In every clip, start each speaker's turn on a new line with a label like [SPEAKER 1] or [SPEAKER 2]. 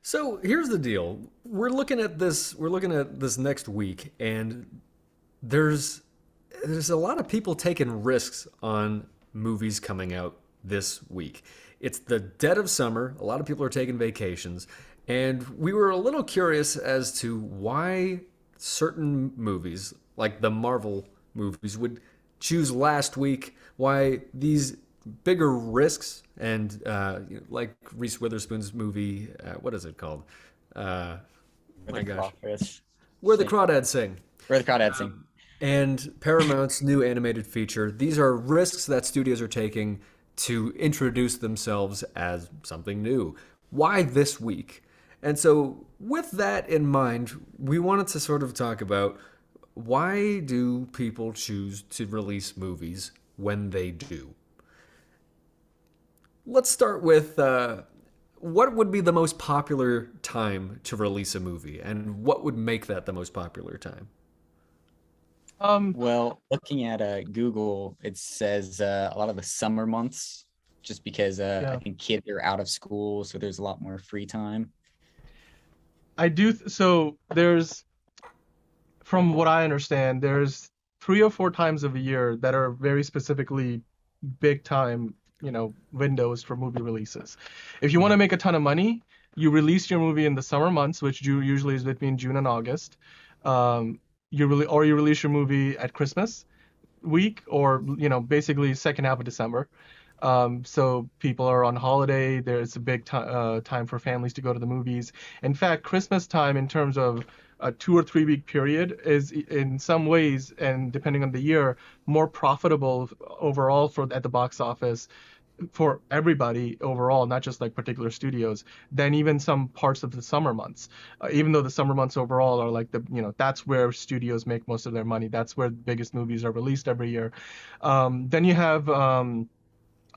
[SPEAKER 1] So here's the deal. We're looking at this. We're looking at this next week, and there's there's a lot of people taking risks on movies coming out this week. It's the dead of summer. A lot of people are taking vacations, and we were a little curious as to why certain movies, like the Marvel movies, would choose last week. Why these bigger risks and like Reese Witherspoon's movie, what is it called?
[SPEAKER 2] Where
[SPEAKER 1] My
[SPEAKER 2] the
[SPEAKER 1] gosh,
[SPEAKER 2] crawfish
[SPEAKER 1] Where the
[SPEAKER 2] sing.
[SPEAKER 1] Crawdads Sing,
[SPEAKER 2] Where the crawdads sing.
[SPEAKER 1] and Paramount's new animated feature. These are risks that studios are taking to introduce themselves as something new. Why this week? And so, with that in mind, we wanted to sort of talk about why do people choose to release movies when they do? Let's start with what would be the most popular time to release a movie, and what would make that the most popular time?
[SPEAKER 3] Um,
[SPEAKER 2] Well, looking at Google, it says a lot of the summer months, just because I
[SPEAKER 3] yeah,
[SPEAKER 2] think kids are out of school, so there's a lot more free time.
[SPEAKER 3] I do. So there's, from what I understand, there's 3 or 4 times of a year that are very specifically big time, windows for movie releases. If you want to
[SPEAKER 1] Mhm.
[SPEAKER 3] make a ton of money, you release your movie in the summer months, which usually is between June and August. Um, you release your movie at Christmas week, or basically second half of December. So people are on holiday. There's a big time for families to go to the movies. In fact, Christmas time, in terms of a 2 or 3 week period, is in some ways, and depending on the year, more profitable overall for at the box office for everybody overall, not just like particular studios, than even some parts of the summer months. Even though the summer months overall are like that's where studios make most of their money. That's where the biggest movies are released every year. Then you have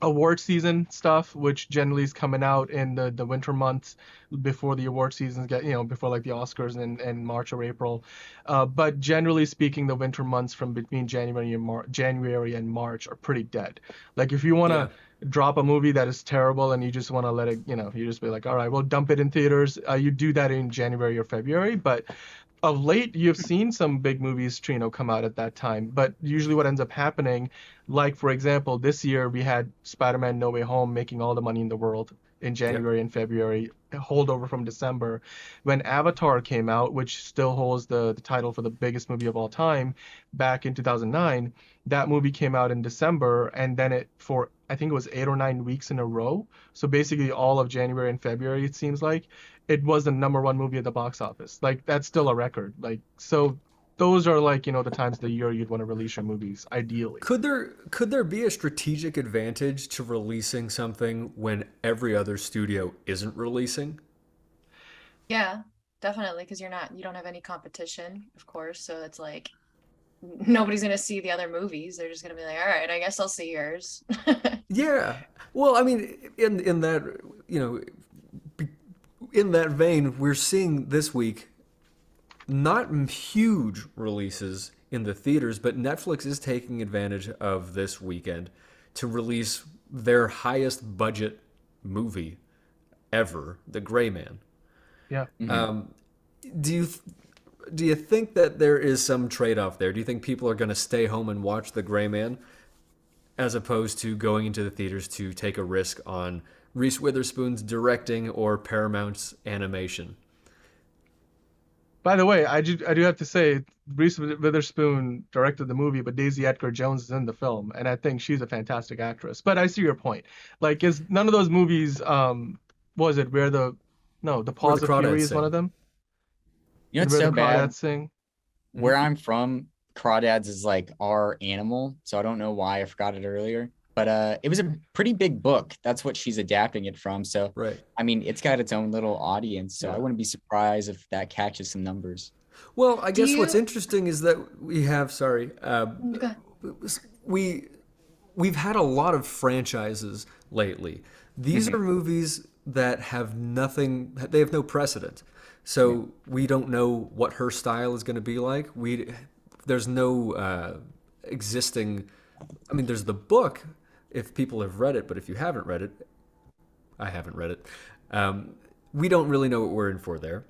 [SPEAKER 3] award season stuff, which generally is coming out in the winter months before the award seasons get, before like the Oscars in March or April. But generally speaking, the winter months from between January and March are pretty dead. Like if you want
[SPEAKER 1] Yeah.
[SPEAKER 3] to drop a movie that is terrible and you just want to let it, you just be like, all right, well, dump it in theaters. You do that in January or February, but of late you've seen some big movies Trino come out at that time, but usually what ends up happening, like for example this year we had Spider-Man No Way Home making all the money in the world in
[SPEAKER 1] Yep.
[SPEAKER 3] January and February, a holdover from December. When Avatar came out, which still holds the title for the biggest movie of all time, back in 2009, that movie came out in December, and then it for I think it was 8 or 9 weeks in a row, so basically all of January and February, it seems like it was the number one movie at the box office. Like that's still a record. Like so, those are like the times of the year you'd want to release your movies, ideally.
[SPEAKER 1] Could there be a strategic advantage to releasing something when every other studio isn't releasing?
[SPEAKER 4] Yeah, definitely, because you don't have any competition, of course. So it's like nobody's gonna see the other movies. They're just gonna be like, all right, I guess I'll see yours.
[SPEAKER 1] Yeah. Well, I mean, in that you know, in that vein, we're seeing this week not huge releases in the theaters, but Netflix is taking advantage of this weekend to release their highest budget movie ever, The Gray Man.
[SPEAKER 3] Yeah.
[SPEAKER 2] Mhm.
[SPEAKER 1] Um, do you do you think that there is some trade-off there? Do you think people are going to stay home and watch The Gray Man as opposed to going into the theaters to take a risk on Reese Witherspoon's directing or Paramount's animation?
[SPEAKER 3] By the way, I do have to say, Reese Witherspoon directed the movie, but Daisy Edgar Jones is in the film, and I think she's a fantastic actress. But I see your point. Like, is none of those movies, what was it? Where the no, the
[SPEAKER 1] Where the
[SPEAKER 3] Paws of
[SPEAKER 1] Crawdads
[SPEAKER 3] Fury is one of
[SPEAKER 1] Sing?
[SPEAKER 3] them,
[SPEAKER 2] You know,
[SPEAKER 3] and
[SPEAKER 2] it's
[SPEAKER 3] where the
[SPEAKER 2] so bad.
[SPEAKER 3] Crawdads Sing.
[SPEAKER 1] Hmm.
[SPEAKER 2] Where I'm from, crawdads is like our animal, so I don't know why I forgot it earlier. But it was a pretty big book. That's what she's adapting it from. So,
[SPEAKER 1] Right.
[SPEAKER 2] I mean, it's got its own little audience. So I
[SPEAKER 3] Yeah.
[SPEAKER 2] wouldn't be surprised if that catches some numbers.
[SPEAKER 1] Well, I
[SPEAKER 4] Do
[SPEAKER 1] guess what's
[SPEAKER 4] you?
[SPEAKER 1] interesting is that we have, sorry,
[SPEAKER 4] Go ahead.
[SPEAKER 1] we we've had a lot of franchises lately. These
[SPEAKER 2] Hmm.
[SPEAKER 1] are movies that have nothing, they have no precedent.
[SPEAKER 2] Yeah.
[SPEAKER 1] So we don't know what her style is going to be like. There's no existing, I mean, there's the book if people have read it, but if you haven't read it, I haven't read it. Um, we don't really know what we're in for there.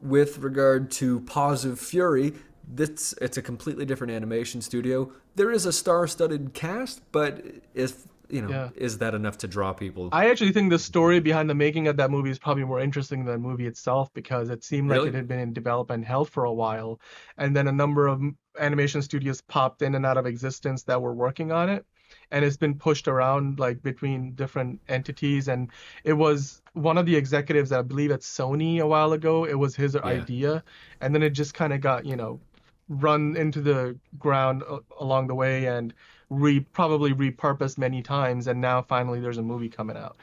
[SPEAKER 1] With regard to Paws of Fury, it's a completely different animation studio. There is a star-studded cast, but if
[SPEAKER 3] Yeah.
[SPEAKER 1] is that enough to draw people?
[SPEAKER 3] I actually think the story behind the making of that movie is probably more interesting than the movie itself because it seemed like
[SPEAKER 1] Really?
[SPEAKER 3] it had been in development hell for a while, and then a number of animation studios popped in and out of existence that were working on it, and it's been pushed around like between different entities. And it was one of the executives, I believe, at Sony a while ago. It was his idea, and then it just kind of got run into the ground along the way and probably repurposed many times, and now finally there's a movie coming out.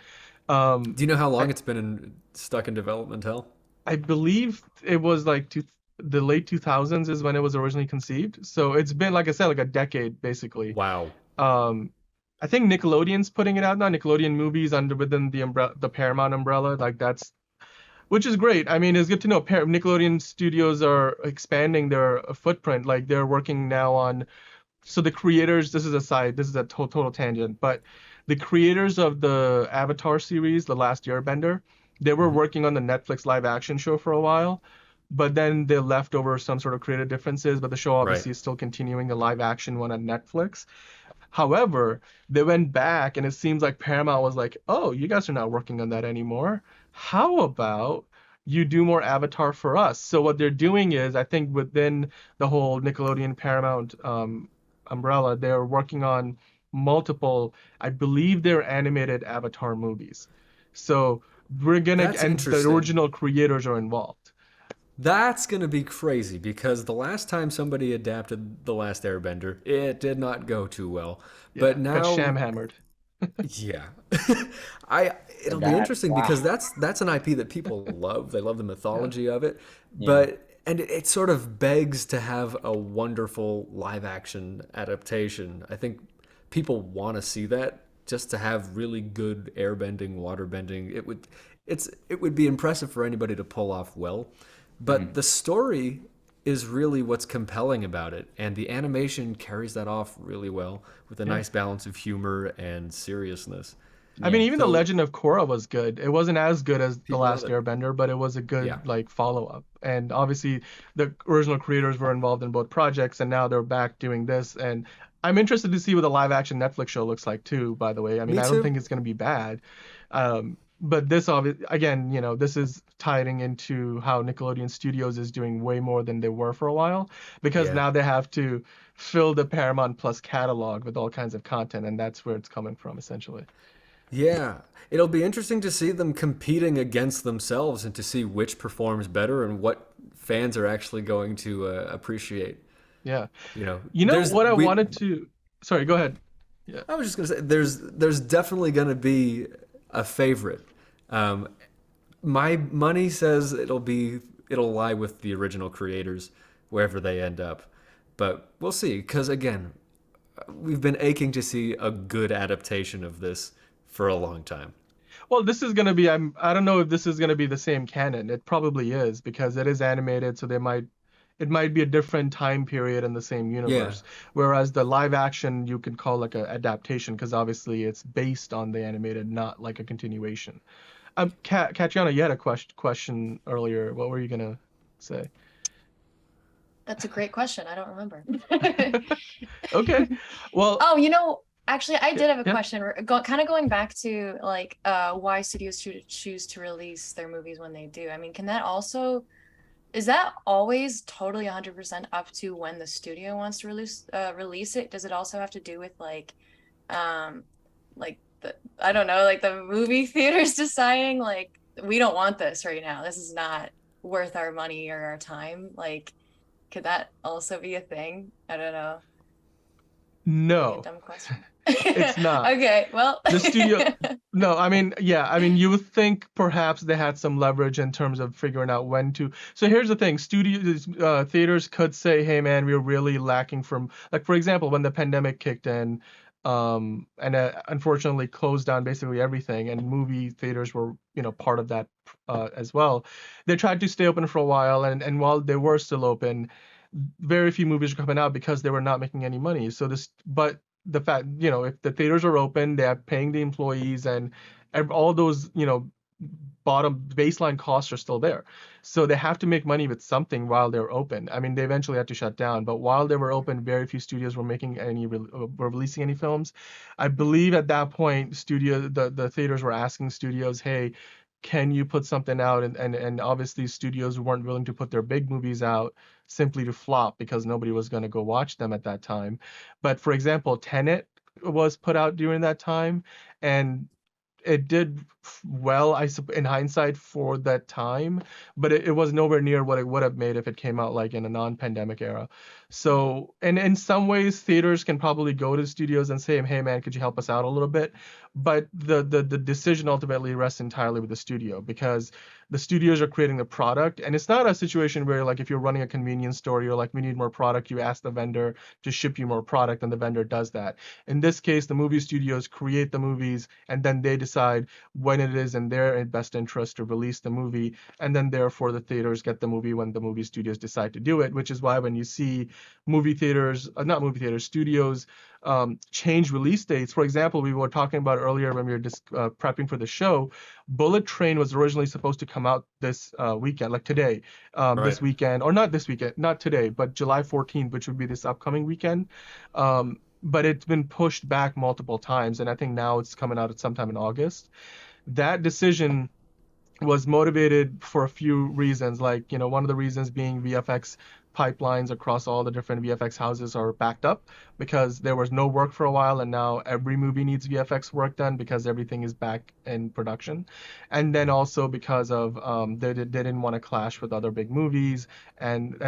[SPEAKER 1] Do you know how long it's been stuck in development hell?
[SPEAKER 3] I believe it was like the late 2000s is when it was originally conceived. So it's been, like I said, like a decade basically.
[SPEAKER 1] Wow.
[SPEAKER 3] I think Nickelodeon's putting it out now. Nickelodeon movies within the Paramount umbrella, which is great. I mean, it's good to know Nickelodeon studios are expanding their footprint. Like they're working now on. So the creators, this is a total tangent, but the creators of the Avatar series, The Last Airbender, they were working on the Netflix live action show for a while, but then they left over some sort of creative differences, but the show obviously is still continuing the live action one on Netflix. However, they went back and it seems like Paramount was like, oh, you guys are not working on that anymore. How about you do more Avatar for us? So what they're doing is, I think within the whole Nickelodeon Paramount umbrella, they're working on multiple, I believe they're animated Avatar movies. So and the original creators are involved.
[SPEAKER 1] That's going to be crazy because the last time somebody adapted The Last Airbender, it did not go too well.
[SPEAKER 3] Yeah,
[SPEAKER 1] but now
[SPEAKER 3] got sham-hammered.
[SPEAKER 1] Yeah. It'll be interesting because that's an IP that people love. They love the mythology of it. And it sort of begs to have a wonderful live action adaptation. I think people want to see that, just to have really good airbending, waterbending. It would be impressive for anybody to pull off well. But the story is really what's compelling about it, and the animation carries that off really well with a nice balance of humor and seriousness.
[SPEAKER 3] I mean, even The Legend of Korra was good. It wasn't as good as The Last Airbender, but it was a good follow-up. And obviously, the original creators were involved in both projects, and now they're back doing this. And I'm interested to see what the live-action Netflix show looks like too. By the way, I mean, I don't think it's going to be bad. But this again, this is tying into how Nickelodeon Studios is doing way more than they were for a while, because now they have to fill the Paramount Plus catalog with all kinds of content, and that's where it's coming from essentially.
[SPEAKER 1] Yeah, it'll be interesting to see them competing against themselves and to see which performs better and what fans are actually going to appreciate.
[SPEAKER 3] Yeah.
[SPEAKER 1] Wanted
[SPEAKER 3] to. Sorry, go ahead. Yeah.
[SPEAKER 1] I was just gonna say there's definitely gonna be a favorite. My money says it'll lie with the original creators wherever they end up, but we'll see. Because again, we've been aching to see a good adaptation of this for a long time.
[SPEAKER 3] Well, this is gonna be. I don't know if this is gonna be the same canon. It probably is because it is animated, so it might be a different time period in the same universe. Yeah. Whereas the live action you could call like an adaptation because obviously it's based on the animated, not like a continuation. Katiana, you had a question earlier. What were you gonna say?
[SPEAKER 4] That's a great question. I don't remember.
[SPEAKER 3] Okay. Well.
[SPEAKER 4] Oh, actually, I did have a question. Kind of going back to like why studios choose to release their movies when they do. I mean, is that always totally 100% up to when the studio wants to release it? Does it also have to do with like the movie theaters deciding like we don't want this right now. This is not worth our money or our time. Like, could that also be a thing? I don't know.
[SPEAKER 3] No.
[SPEAKER 4] Dumb question.
[SPEAKER 3] It's not.
[SPEAKER 4] Okay, well.
[SPEAKER 3] The studio. No, I mean, you would think perhaps they had some leverage in terms of figuring out when to. So here's the thing: theaters could say, "Hey, man, we're really lacking from." Like, for example, when the pandemic kicked in, and unfortunately closed down basically everything, and movie theaters were, part of that as well. They tried to stay open for a while, and while they were still open, very few movies were coming out because they were not making any money. But the fact, if the theaters are open, they are paying the employees and all those, bottom baseline costs are still there. So they have to make money with something while they're open. I mean, they eventually had to shut down, but while they were open, very few studios were making were releasing any films. I believe at that point, the theaters were asking studios, hey, can you put something out? And obviously studios weren't willing to put their big movies out simply to flop because nobody was going to go watch them at that time. But for example, Tenet was put out during that time, and it did well, in hindsight for that time, but it was nowhere near what it would have made if it came out like in a non-pandemic era. So, and in some ways, theaters can probably go to studios and say, "Hey, man, could you help us out a little bit?" But the decision ultimately rests entirely with the studio, because the studios are creating the product, and it's not a situation where, like, if you're running a convenience store, you're like, "We need more product," you ask the vendor to ship you more product, and the vendor does that. In this case, the movie studios create the movies, and then they decide when it is in their best interest to release the movie, and then therefore the theaters get the movie when the movie studios decide to do it, which is why when you see not movie theaters, studios change release dates. For example, we were talking about earlier when we were just prepping for the show, Bullet Train was originally supposed to come out this weekend, like today, this
[SPEAKER 1] Right.
[SPEAKER 3] weekend, or not this weekend, not today, but July 14th, which would be this upcoming weekend. But it's been pushed back multiple times, and I think now it's coming out at sometime in August. That decision was motivated for a few reasons, like, one of the reasons being VFX pipelines across all the different VFX houses are backed up because there was no work for a while, and now every movie needs VFX work done because everything is back in production. And then also because of they didn't want to clash with other big movies, and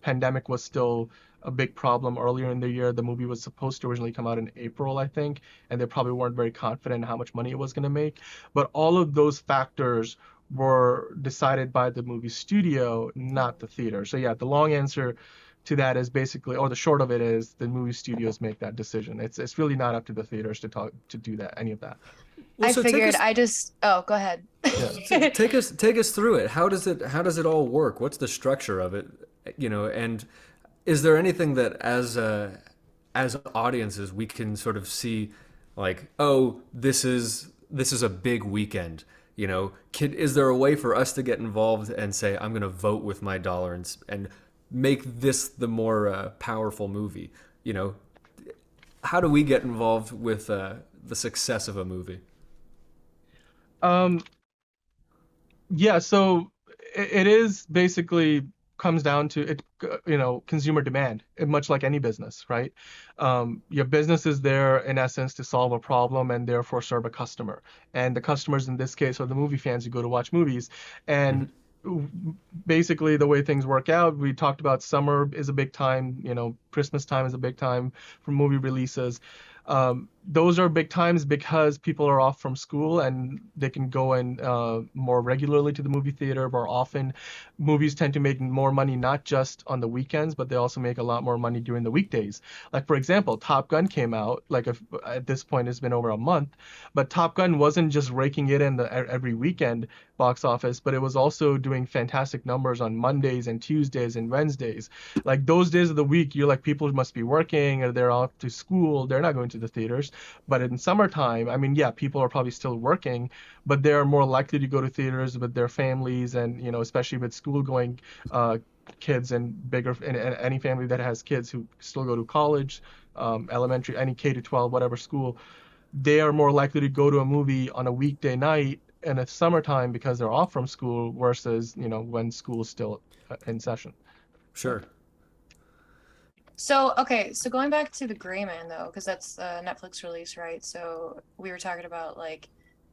[SPEAKER 3] pandemic was still a big problem earlier in the year. The movie was supposed to originally come out in April, I think, and they probably weren't very confident in how much money it was going to make. But all of those factors were decided by the movie studio, not the theater. So yeah, the long answer to that is basically, or the short of it is, the movie studios make that decision. It's really not up to the theaters to do that, any of that.
[SPEAKER 1] Well,
[SPEAKER 4] I
[SPEAKER 1] so
[SPEAKER 4] figured go ahead.
[SPEAKER 3] Yeah.
[SPEAKER 1] take us through it. How does it all work? What's the structure of it? And is there anything that as audiences we can sort of see, like, oh, this is a big weekend? Is there a way for us to get involved and say, I'm going to vote with my dollar and make this the more powerful movie? How do we get involved with the success of a movie?
[SPEAKER 3] Yeah, so it is basically comes down to it, consumer demand, much like any business, right? Your business is there in essence to solve a problem and therefore serve a customer. And the customers in this case are the movie fans who go to watch movies. And basically the way things work out, we talked about summer is a big time, Christmas time is a big time for movie releases. Those are big times because people are off from school and they can go in more regularly to the movie theater more often. Movies tend to make more money not just on the weekends, but they also make a lot more money during the weekdays. Like, for example, Top Gun came out, at this point it's been over a month, but Top Gun wasn't just raking it in every weekend box office, but it was also doing fantastic numbers on Mondays and Tuesdays and Wednesdays. Like, those days of the week, you're like, people must be working or they're off to school, they're not going to the theaters. But in summertime, I mean, yeah, people are probably still working, but they're more likely to go to theaters with their families, and especially with school-going kids and any family that has kids who still go to college, elementary, any K to 12, whatever school, they are more likely to go to a movie on a weekday night in the summertime because they're off from school versus when school is still in session.
[SPEAKER 1] Sure.
[SPEAKER 4] So going back to The Gray Man though, because that's a Netflix release, right? So we were talking about, like,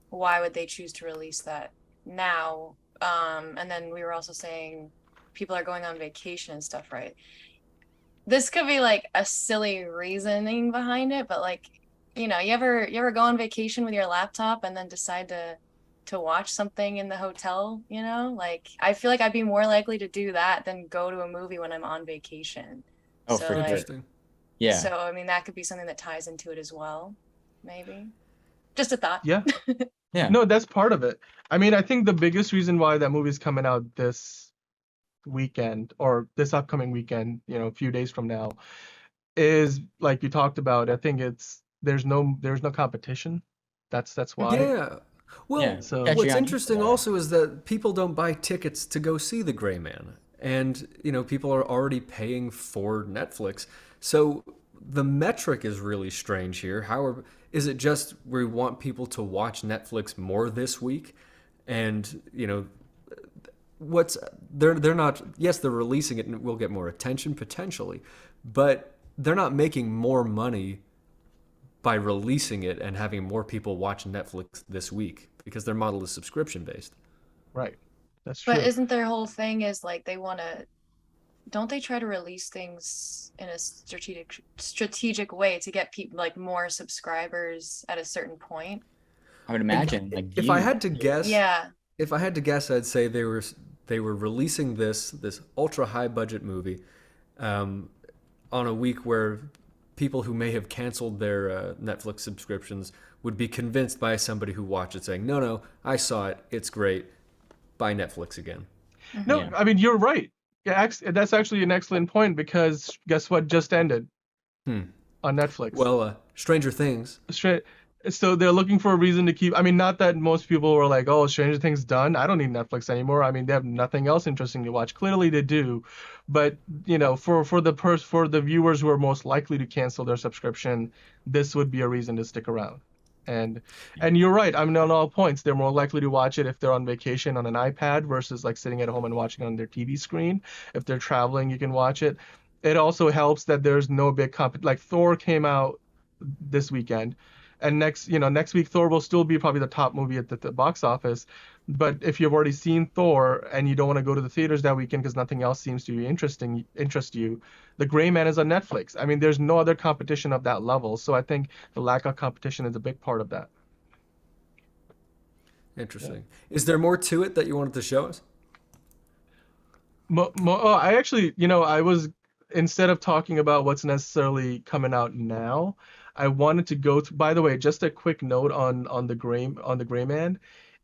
[SPEAKER 4] why would they choose to release that now? And then we were also saying people are going on vacation and stuff, right? This could be like a silly reasoning behind it, but, like, you ever go on vacation with your laptop and then decide to watch something in the hotel, Like, I feel like I'd be more likely to do that than go to a movie when I'm on vacation.
[SPEAKER 2] Oh,
[SPEAKER 4] So,
[SPEAKER 2] for
[SPEAKER 4] like,
[SPEAKER 2] sure.
[SPEAKER 1] Interesting.
[SPEAKER 2] Yeah.
[SPEAKER 4] So, I mean, that could be something that ties into it as well, maybe. Just a thought.
[SPEAKER 3] Yeah.
[SPEAKER 2] Yeah.
[SPEAKER 3] No, that's part of it. I mean, I think the biggest reason why that movie's coming out this weekend or this upcoming weekend, a few days from now, is like you talked about. I think there's no competition. That's why.
[SPEAKER 1] Yeah. Well,
[SPEAKER 2] Yeah,
[SPEAKER 3] So-
[SPEAKER 2] catch you
[SPEAKER 1] what's
[SPEAKER 2] on
[SPEAKER 1] interesting
[SPEAKER 2] Easter egg.
[SPEAKER 1] also is that people don't buy tickets to go see The Gray Man. And, people are already paying for Netflix. So the metric is really strange here. Is it just we want people to watch Netflix more this week? And, they're not, yes, they're releasing it and it will get more attention potentially, but they're not making more money by releasing it and having more people watch Netflix this week because their model is subscription based.
[SPEAKER 3] Right. That's true.
[SPEAKER 4] But isn't their whole thing is like don't they try to release things in a strategic way to get people like more subscribers at a certain point?
[SPEAKER 2] I would imagine. Like
[SPEAKER 1] If I
[SPEAKER 2] views.
[SPEAKER 1] had to guess,
[SPEAKER 4] Yeah.
[SPEAKER 1] if I had to guess, I'd say they were releasing this ultra high budget movie on a week where people who may have canceled their Netflix subscriptions would be convinced by somebody who watched it saying, no, I saw it, it's great, buy Netflix again.
[SPEAKER 3] No,
[SPEAKER 2] Yeah.
[SPEAKER 3] I mean, you're right. Yeah, that's actually an excellent point because guess what just ended on Netflix?
[SPEAKER 1] Well, Stranger Things.
[SPEAKER 3] Straight. So they're looking for a reason to keep. I mean, not that most people were like, "Oh, Stranger Things done. I don't need Netflix anymore." I mean, they have nothing else interesting to watch. Clearly, they do, but for the viewers who are most likely to cancel their subscription, this would be a reason to stick around. And you're right. I mean, on all points, they're more likely to watch it if they're on vacation on an iPad versus like sitting at home and watching it on their TV screen. If they're traveling, you can watch it. It also helps that there's no big like Thor came out this weekend. And next week Thor will still be probably the top movie at the box office. But if you've already seen Thor and you don't want to go to the theaters that weekend because nothing else seems to interest you, The Gray Man is on Netflix. I mean, there's no other competition of that level. So I think the lack of competition is a big part of that.
[SPEAKER 1] Interesting. Is there more to it that you wanted to show us?
[SPEAKER 3] I actually, I was, instead of talking about what's necessarily coming out now, I wanted to go to, by the way, just a quick note on the Gray Man.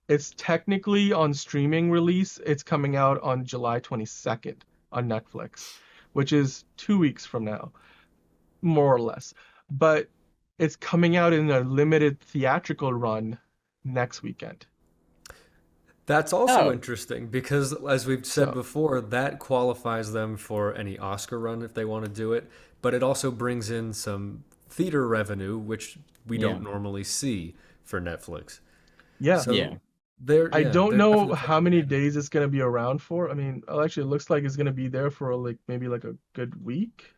[SPEAKER 3] It's technically on streaming release. It's coming out on July 22nd on Netflix, which is 2 weeks from now, more or less. But it's coming out in a limited theatrical run next weekend.
[SPEAKER 1] That's also
[SPEAKER 2] Oh.
[SPEAKER 1] interesting because, as we've said
[SPEAKER 3] So-
[SPEAKER 1] before, that qualifies them for any Oscar run if they want to do it. But it also brings in some theater revenue, which we don't
[SPEAKER 2] Yeah.
[SPEAKER 1] normally see for Netflix.
[SPEAKER 3] Yeah.
[SPEAKER 1] So
[SPEAKER 2] Yeah.
[SPEAKER 3] I don't know
[SPEAKER 1] definitely
[SPEAKER 3] how many days it's going to be around for. I mean, actually, it looks like it's going to be there for maybe a good week.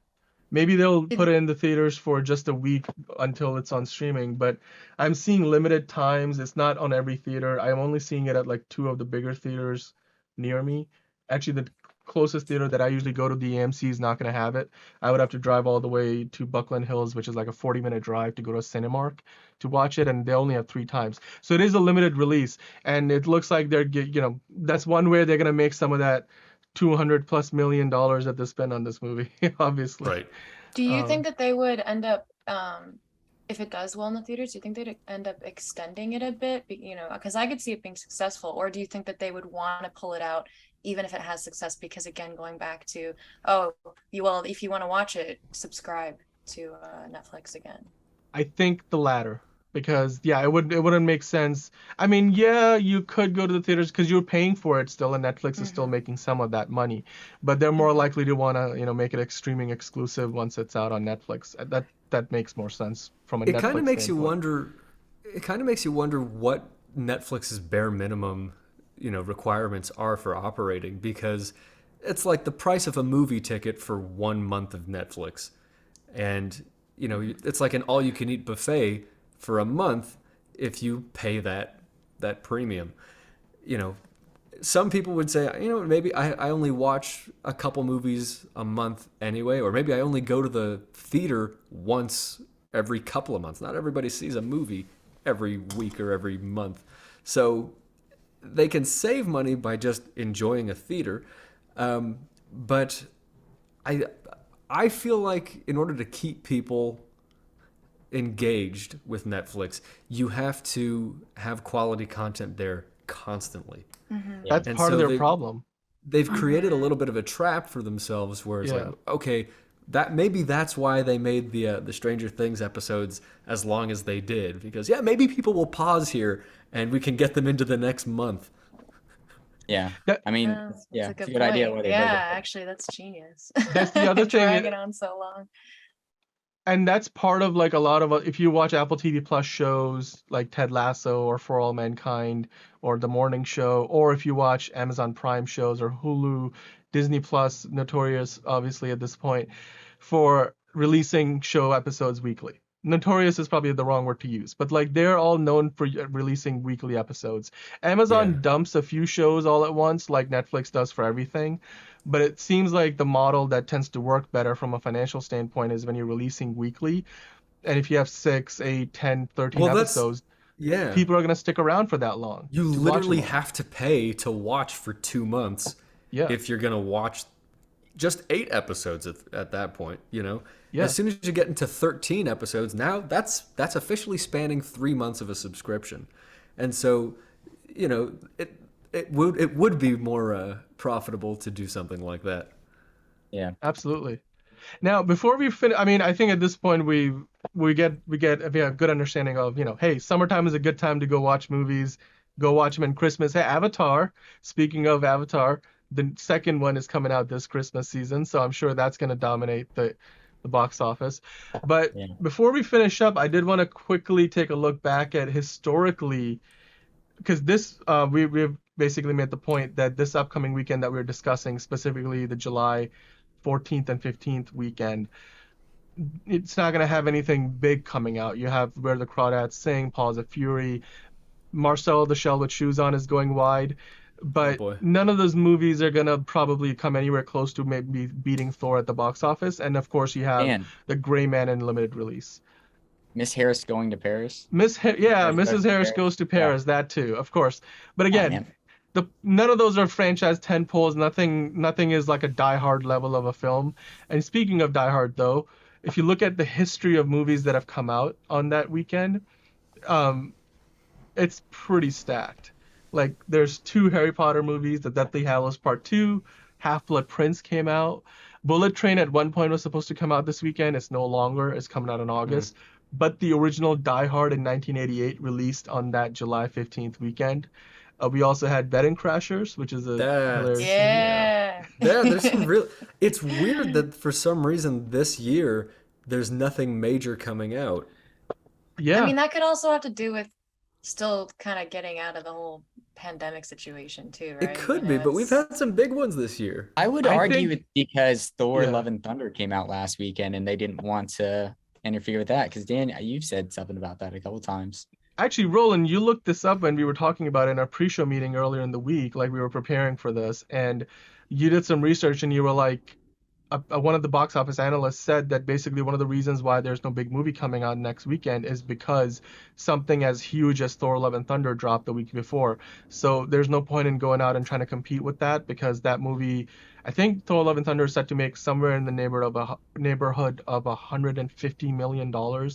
[SPEAKER 3] Maybe they'll put it in the theaters for just a week until it's on streaming, but I'm seeing limited times. It's not on every theater. I'm only seeing it at like 2 of the bigger theaters near me. Actually, the closest theater that I usually go to, the AMC, is not going to have it. I would have to drive all the way to Buckland Hills, which is like a 40-minute drive to go to Cinemark to watch it, and they only have 3 times. So it is a limited release, and it looks like that's one way they're going to make some of that $200+ million that they spend on this movie, obviously.
[SPEAKER 1] right.
[SPEAKER 4] Do you think that they would end up, if it does well in the theaters, do you think they'd end up extending it a bit? Because I could see it being successful. Or do you think that they would want to pull it out even if it has success? Because again, going back to, if you want to watch it, subscribe to Netflix again.
[SPEAKER 3] I think the latter, because it wouldn't make sense. I mean, yeah, you could go to the theaters because you're paying for it still, and Netflix is still making some of that money, but they're more likely to want to make it streaming exclusive once it's out on Netflix. That makes more sense from a
[SPEAKER 1] It
[SPEAKER 3] Netflix
[SPEAKER 1] kind of makes you
[SPEAKER 3] standpoint.
[SPEAKER 1] wonder. It kind of makes you wonder what Netflix's bare minimum, requirements are for operating, because it's like the price of a movie ticket for 1 month of Netflix, and it's like an all-you-can-eat buffet for a month if you pay that premium. Some people would say, maybe I only watch a couple movies a month anyway, or maybe I only go to the theater once every couple of months. Not everybody sees a movie every week or every month. So they can save money by just enjoying a theater. But I feel like in order to keep people engaged with Netflix, you have to have quality content there constantly.
[SPEAKER 3] That's
[SPEAKER 1] And
[SPEAKER 3] part
[SPEAKER 1] so
[SPEAKER 3] of their problem.
[SPEAKER 1] They've created a little bit of a trap for themselves where it's
[SPEAKER 3] Yeah.
[SPEAKER 1] like, okay, that maybe that's why they made the Stranger Things episodes as long as they did, because yeah, maybe people will pause here and we can get them into the next month.
[SPEAKER 2] Yeah.
[SPEAKER 3] That-
[SPEAKER 2] I mean,
[SPEAKER 4] That's
[SPEAKER 2] yeah,
[SPEAKER 4] a
[SPEAKER 2] it's a
[SPEAKER 4] good
[SPEAKER 2] good idea
[SPEAKER 4] point.
[SPEAKER 2] why they
[SPEAKER 4] Yeah,
[SPEAKER 2] did it.
[SPEAKER 4] actually, that's genius.
[SPEAKER 3] That's the other thing.
[SPEAKER 4] Drag it on so long.
[SPEAKER 3] And that's part of like a lot of if you watch Apple TV Plus shows like Ted Lasso or For All Mankind or The Morning Show, or if you watch Amazon Prime shows or Hulu, Disney Plus, notorious obviously at this point for releasing show episodes weekly. Notorious is probably the wrong word to use, but like they're all known for releasing weekly episodes. Amazon
[SPEAKER 1] Yeah.
[SPEAKER 3] dumps a few shows all at once, like Netflix does for everything. But it seems like the model that tends to work better from a financial standpoint is when you're releasing weekly. And if you have 6, 8, 10, 13
[SPEAKER 1] Well, that's
[SPEAKER 3] episodes,
[SPEAKER 1] yeah.
[SPEAKER 3] people are going to stick around for that long.
[SPEAKER 1] You
[SPEAKER 3] to watch
[SPEAKER 1] literally
[SPEAKER 3] them all.
[SPEAKER 1] have to pay to watch for 2 months
[SPEAKER 3] Yeah.
[SPEAKER 1] if you're gonna watch just 8 episodes at that point.
[SPEAKER 3] Yeah.
[SPEAKER 1] As soon as you get into 13 episodes, now that's officially spanning 3 months of a subscription, and so it would be more profitable to do something like that.
[SPEAKER 2] Yeah.
[SPEAKER 3] Absolutely. Now, before we finish, I mean, I think at this point we get a good understanding of, hey, summertime is a good time to go watch movies. Go watch them in Christmas. Hey, Avatar. Speaking of Avatar, the second one is coming out this Christmas season, so I'm sure that's going to dominate the box office. But
[SPEAKER 2] Yeah.
[SPEAKER 3] before we finish up, I did want to quickly take a look back at historically, because this we've basically made the point that this upcoming weekend that we're discussing, specifically the July 14th and 15th weekend, it's not going to have anything big coming out. You have Where the Crawdads Sing, Paws of Fury, Marcel the Shell with Shoes On is going wide, but
[SPEAKER 1] boy.
[SPEAKER 3] none of those movies are going to probably come anywhere close to maybe beating Thor at the box office. And of course, you have
[SPEAKER 2] And
[SPEAKER 3] The Gray Man in limited release.
[SPEAKER 2] Miss Harris going to Paris.
[SPEAKER 3] Yeah,
[SPEAKER 2] Harris
[SPEAKER 3] Mrs. Harris goes to Paris, that too, of course. But again,
[SPEAKER 2] man.
[SPEAKER 3] none of those are franchise tentpoles. Nothing is like a Die Hard level of a film. And speaking of Die Hard, though, if you look at the history of movies that have come out on that weekend, it's pretty stacked. Like there's 2 Harry Potter movies, The Deathly Hallows Part 2, Half-Blood Prince came out. Bullet Train at one point was supposed to come out this weekend. It's no longer. It's coming out in August. But the original Die Hard in 1988 released on that July 15th weekend. We also had Wedding Crashers, which is a hilarious.
[SPEAKER 4] Yeah.
[SPEAKER 1] Yeah, there's some real. It's weird that for some reason this year there's nothing major coming out.
[SPEAKER 3] Yeah.
[SPEAKER 4] I mean, that could also have to do with still kind of getting out of the whole pandemic situation too, right?
[SPEAKER 1] It could be, but we've had some big ones this year.
[SPEAKER 2] I would
[SPEAKER 3] I
[SPEAKER 2] argue
[SPEAKER 3] think-
[SPEAKER 2] it's because Thor:
[SPEAKER 3] Yeah.
[SPEAKER 2] Love and Thunder came out last weekend, and they didn't want to interfere with that. Because Dan, you've said something about that a couple times.
[SPEAKER 3] Actually, Roland, you looked this up when we were talking about it in our pre-show meeting earlier in the week, like we were preparing for this, and you did some research and you were like, one of the box office analysts said that basically one of the reasons why there's no big movie coming out next weekend is because something as huge as Thor: Love and Thunder dropped the week before. So there's no point in going out and trying to compete with that, because that movie, I think Thor: Love and Thunder is set to make somewhere in the neighborhood of $150 million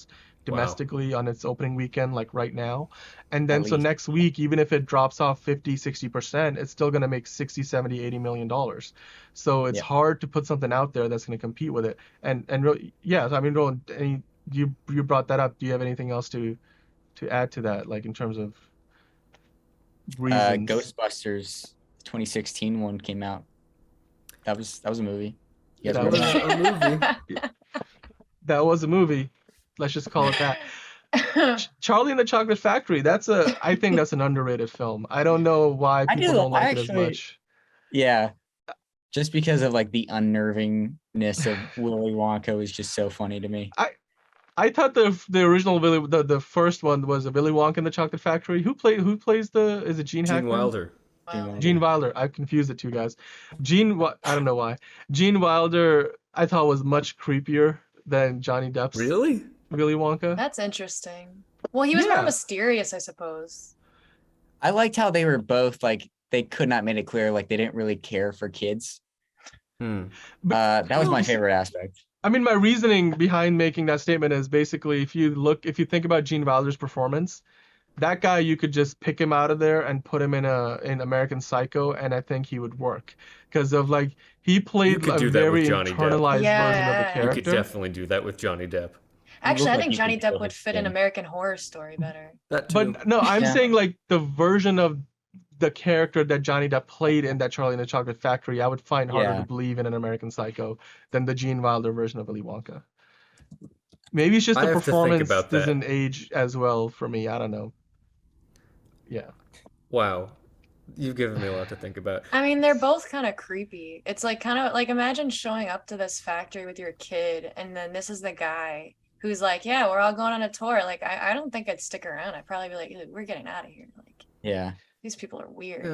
[SPEAKER 3] domestically on its opening weekend, like right now. And then
[SPEAKER 2] At
[SPEAKER 3] so
[SPEAKER 2] least.
[SPEAKER 3] next week, even if it drops off 50-60%, it's still going to make 60 70 $80 million. So it's
[SPEAKER 2] Yeah.
[SPEAKER 3] hard to put something out there that's going to compete with it. And really, yeah, I mean, Roland, you brought that up. Do you have anything else to add to that, like in terms of reasons?
[SPEAKER 2] Ghostbusters 2016 one came out. That was a movie. You guys
[SPEAKER 3] That
[SPEAKER 2] remember
[SPEAKER 3] was
[SPEAKER 2] that?
[SPEAKER 1] a movie.
[SPEAKER 3] That was a movie. Let's just call it that. Charlie and the Chocolate Factory. I think that's an underrated film. I don't know why
[SPEAKER 2] I
[SPEAKER 3] people
[SPEAKER 2] do-
[SPEAKER 3] don't like
[SPEAKER 2] I
[SPEAKER 3] it as
[SPEAKER 2] actually-
[SPEAKER 3] much.
[SPEAKER 2] Yeah. Just because of like the unnervingness of Willy Wonka was just so funny to me.
[SPEAKER 3] I thought the original the first one was a Willy Wonka and the Chocolate Factory. Who plays is it Gene
[SPEAKER 1] Gene
[SPEAKER 3] Hackman?
[SPEAKER 1] Wilder.
[SPEAKER 4] Wow.
[SPEAKER 3] Gene Wilder. I've confused the two guys. I don't know why. Gene Wilder I thought was much creepier than Johnny Depp's
[SPEAKER 1] Really?
[SPEAKER 3] Willy Wonka.
[SPEAKER 4] That's interesting. Well, he was
[SPEAKER 3] Yeah.
[SPEAKER 4] more mysterious, I suppose.
[SPEAKER 2] I liked how they were both like they could not make it clear like they didn't really care for kids.
[SPEAKER 1] Hmm.
[SPEAKER 2] That was my
[SPEAKER 3] Well,
[SPEAKER 2] favorite aspect.
[SPEAKER 3] I mean, my reasoning behind making that statement is basically if you think about Gene Wilder's performance, that guy, you could just pick him out of there and put him in American Psycho, and I think he would work because of like he played
[SPEAKER 1] could
[SPEAKER 3] a
[SPEAKER 1] do that with
[SPEAKER 3] very
[SPEAKER 1] Johnny Depp.
[SPEAKER 3] internalized version of the
[SPEAKER 4] Yeah.
[SPEAKER 1] You
[SPEAKER 3] character.
[SPEAKER 1] could definitely do that with Johnny Depp.
[SPEAKER 4] Actually, I
[SPEAKER 2] look like
[SPEAKER 4] think
[SPEAKER 2] you
[SPEAKER 4] Johnny
[SPEAKER 2] could feel
[SPEAKER 4] Depp would
[SPEAKER 2] his
[SPEAKER 4] fit in
[SPEAKER 2] skin.
[SPEAKER 4] American Horror Story better.
[SPEAKER 1] That too.
[SPEAKER 3] But no, I'm
[SPEAKER 2] Yeah.
[SPEAKER 3] saying like the version of the character that Johnny Depp played in that Charlie and the Chocolate Factory, I would find harder
[SPEAKER 2] Yeah.
[SPEAKER 3] to believe in an American Psycho than the Gene Wilder version of Willy Wonka. Maybe it's just
[SPEAKER 1] I
[SPEAKER 3] the
[SPEAKER 1] have to think
[SPEAKER 3] performance
[SPEAKER 1] about that.
[SPEAKER 3] doesn't age as well for me. I don't know. Yeah.
[SPEAKER 1] Wow. You've given me a lot to think about.
[SPEAKER 4] I mean, they're both kind of creepy. It's like kind of like imagine showing up to this factory with your kid, and then this is the guy who's like, "Yeah, we're all going on a tour." Like, I don't think I'd stick around. I'd probably be like, "We're getting out of here." Like,
[SPEAKER 2] Yeah.
[SPEAKER 4] these people are weird.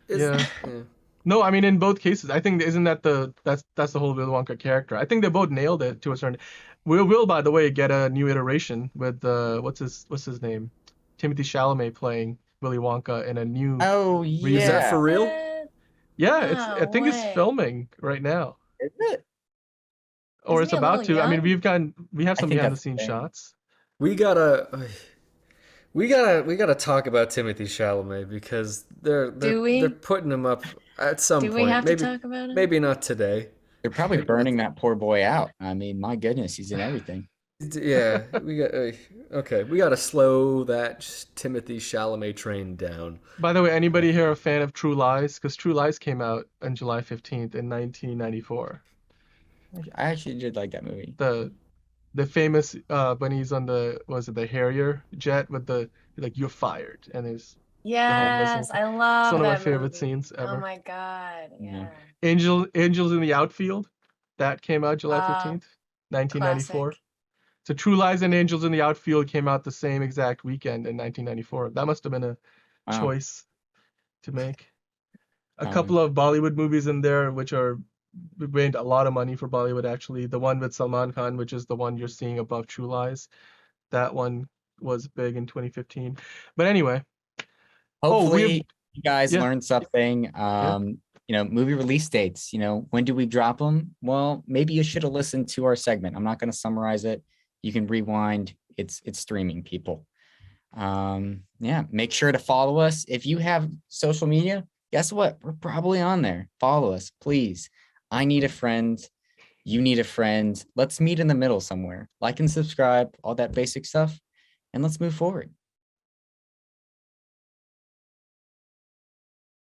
[SPEAKER 1] Yeah.
[SPEAKER 3] Yeah.
[SPEAKER 1] yeah.
[SPEAKER 3] No, I mean in both cases, I think isn't that that's the whole Willy Wonka character. I think they both nailed it to a certain. Will by the way get a new iteration with what's his name, Timothy Chalamet playing Willy Wonka in a new.
[SPEAKER 2] Oh
[SPEAKER 1] Is that
[SPEAKER 2] yeah.
[SPEAKER 1] for real?
[SPEAKER 4] What?
[SPEAKER 3] Yeah,
[SPEAKER 4] No
[SPEAKER 3] I think it's
[SPEAKER 4] way.
[SPEAKER 3] filming right now,
[SPEAKER 2] Is it?
[SPEAKER 3] or
[SPEAKER 4] Isn't
[SPEAKER 3] it's
[SPEAKER 4] he a
[SPEAKER 3] about
[SPEAKER 4] little
[SPEAKER 3] to. I mean,
[SPEAKER 4] young?
[SPEAKER 3] we have
[SPEAKER 2] I
[SPEAKER 3] some
[SPEAKER 2] think
[SPEAKER 3] behind the
[SPEAKER 2] that's the
[SPEAKER 3] scenes
[SPEAKER 2] thing.
[SPEAKER 3] shots.
[SPEAKER 1] We gotta talk about Timothy Chalamet because they're
[SPEAKER 4] Do we?
[SPEAKER 1] they're putting him up at some
[SPEAKER 4] Do
[SPEAKER 1] point.
[SPEAKER 4] we have
[SPEAKER 1] maybe
[SPEAKER 4] to talk about it?
[SPEAKER 1] maybe not today.
[SPEAKER 2] They're probably burning that poor boy out. I mean, my goodness, he's in everything.
[SPEAKER 1] Yeah, we got okay. We gotta slow that Timothy Chalamet train down.
[SPEAKER 3] By the way, anybody here a fan of True Lies? Because True Lies came out on July 15th in 1994.
[SPEAKER 2] I actually did like that movie.
[SPEAKER 3] The famous when he's on the Harrier jet with the like you're fired and there's
[SPEAKER 4] Yes, I love
[SPEAKER 3] it's one of my
[SPEAKER 4] that
[SPEAKER 3] favorite
[SPEAKER 4] movie.
[SPEAKER 3] scenes
[SPEAKER 4] Oh
[SPEAKER 3] ever.
[SPEAKER 4] my God.
[SPEAKER 2] Yeah.
[SPEAKER 4] Yeah.
[SPEAKER 3] Angels in the Outfield, that came out July 15th, 1994.
[SPEAKER 4] Classic.
[SPEAKER 3] So True Lies and Angels in the Outfield came out the same exact weekend in 1994. That must have been a
[SPEAKER 2] Wow.
[SPEAKER 3] choice to make. A
[SPEAKER 2] Um,
[SPEAKER 3] couple of Bollywood movies in there which made a lot of money for Bollywood actually. The one with Salman Khan, which is the one you're seeing above True Lies, that one was big in 2015. But anyway,
[SPEAKER 2] Hopefully you guys
[SPEAKER 3] yeah.
[SPEAKER 2] learned something. Movie release dates, when do we drop them? Well, maybe you should have listened to our segment. I'm not going to summarize it. You can rewind. It's streaming, people. Make sure to follow us. If you have social media, guess what? We're probably on there. Follow us, please. I need a friend. You need a friend. Let's meet in the middle somewhere. Like and subscribe, all that basic stuff, and let's move forward.